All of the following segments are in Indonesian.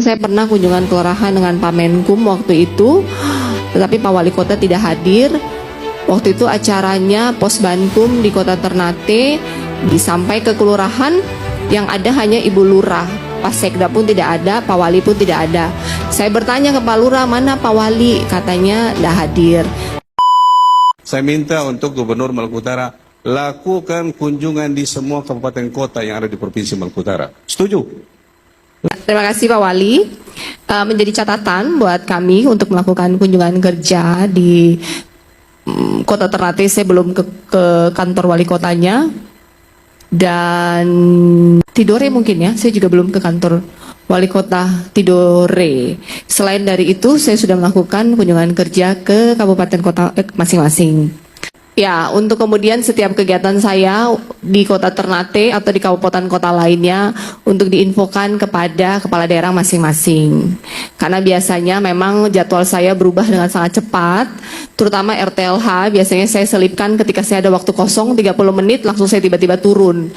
saya pernah kunjungan kelurahan dengan Pak Menkum waktu itu, tetapi Pak Wali Kota tidak hadir. Waktu itu acaranya Posbankum di Kota Ternate, disampai ke kelurahan yang ada hanya Ibu Lurah. Pak Sekda pun tidak ada, Pak Wali pun tidak ada. Saya bertanya ke Pak Lurah, mana Pak Wali? Katanya tidak hadir. Saya minta untuk Gubernur Maluku Utara lakukan kunjungan di semua kabupaten kota yang ada di Provinsi Maluku Utara. Setuju? Terima kasih Pak Wali. Menjadi catatan buat kami untuk melakukan kunjungan kerja di Kota Ternate. Saya belum ke kantor wali kotanya, dan Tidore mungkin ya, saya juga belum ke kantor wali kota Tidore. Selain dari itu, saya sudah melakukan kunjungan kerja ke kabupaten kota masing-masing. Ya, untuk kemudian setiap kegiatan saya di Kota Ternate atau di kabupaten kota lainnya untuk diinfokan kepada kepala daerah masing-masing. Karena biasanya memang jadwal saya berubah dengan sangat cepat, terutama RTLH biasanya saya selipkan ketika saya ada waktu kosong 30 menit langsung saya tiba-tiba turun.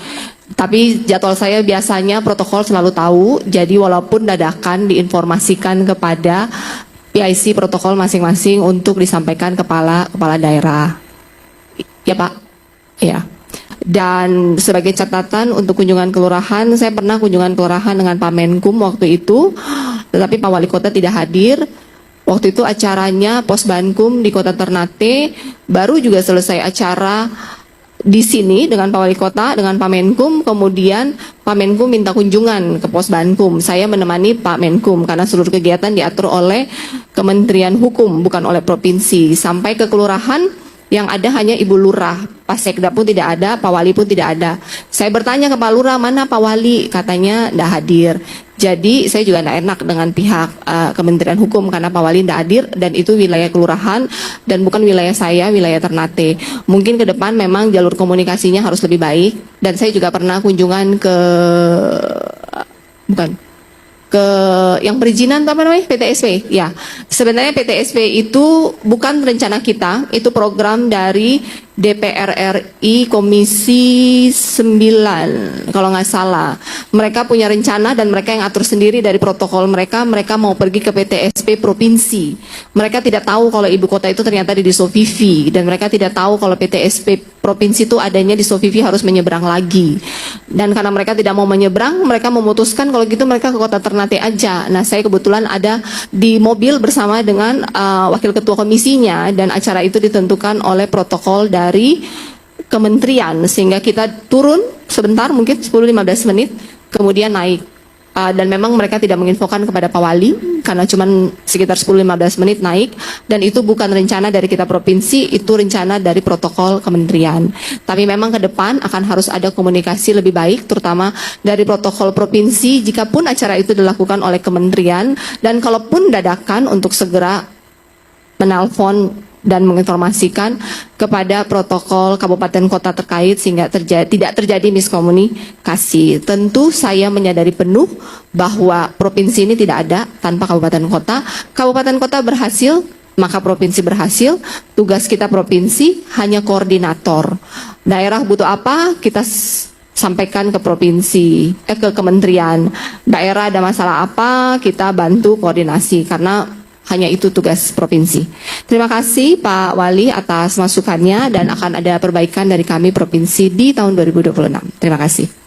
Tapi jadwal saya biasanya protokol selalu tahu, jadi walaupun dadakan diinformasikan kepada PIC protokol masing-masing untuk disampaikan kepala daerah. Ya Pak, ya. Dan sebagai catatan untuk kunjungan kelurahan, saya pernah kunjungan kelurahan dengan Pak Menkum waktu itu, tetapi Pak Wali Kota tidak hadir. Waktu itu acaranya Posbankum di Kota Ternate, baru juga selesai acara di sini dengan Pak Wali Kota, dengan Pak Menkum, kemudian Pak Menkum minta kunjungan ke Posbankum. Saya menemani Pak Menkum karena seluruh kegiatan diatur oleh Kementerian Hukum, bukan oleh provinsi. Sampai ke kelurahan yang ada hanya Ibu Lurah, Pak Sekda pun tidak ada, Pak Wali pun tidak ada. Saya bertanya ke Pak Lurah, mana Pak Wali? Katanya tidak hadir. Jadi saya juga tidak enak dengan pihak Kementerian Hukum karena Pak Wali tidak hadir dan itu wilayah kelurahan dan bukan wilayah saya, wilayah Ternate. Mungkin ke depan memang jalur komunikasinya harus lebih baik. Dan saya juga pernah kunjungan ke yang perizinan apa namanya, PTSP. Ya, sebenarnya PTSP itu bukan rencana kita, itu program dari DPR RI Komisi 9 kalau nggak salah. Mereka punya rencana dan mereka yang atur sendiri dari protokol mereka mau pergi ke PTSP provinsi. Mereka tidak tahu kalau ibu kota itu ternyata di Sovivi, dan mereka tidak tahu kalau PTSP provinsi itu adanya di Sovivi harus menyeberang lagi. Dan karena mereka tidak mau menyeberang, mereka memutuskan kalau gitu mereka ke Kota Ternate aja. Nah, saya kebetulan ada di mobil bersama dengan wakil ketua komisinya, dan acara itu ditentukan oleh protokol dari kementerian, sehingga kita turun sebentar mungkin 10-15 menit kemudian naik. Dan memang mereka tidak menginfokan kepada Pak Wali karena cuma sekitar 10-15 menit naik, dan itu bukan rencana dari kita provinsi, itu rencana dari protokol kementerian. Tapi memang ke depan akan harus ada komunikasi lebih baik terutama dari protokol provinsi jikapun acara itu dilakukan oleh kementerian, dan kalaupun dadakan untuk segera menelpon dan menginformasikan kepada protokol kabupaten kota terkait sehingga tidak terjadi miskomunikasi. Tentu saya menyadari penuh bahwa provinsi ini tidak ada tanpa kabupaten kota. Kabupaten kota berhasil, maka provinsi berhasil. Tugas kita provinsi hanya koordinator. Daerah butuh apa, kita sampaikan ke provinsi, ke kementerian. Daerah ada masalah apa, kita bantu koordinasi karena hanya itu tugas provinsi. Terima kasih Pak Wali atas masukannya, dan akan ada perbaikan dari kami provinsi di tahun 2026. Terima kasih.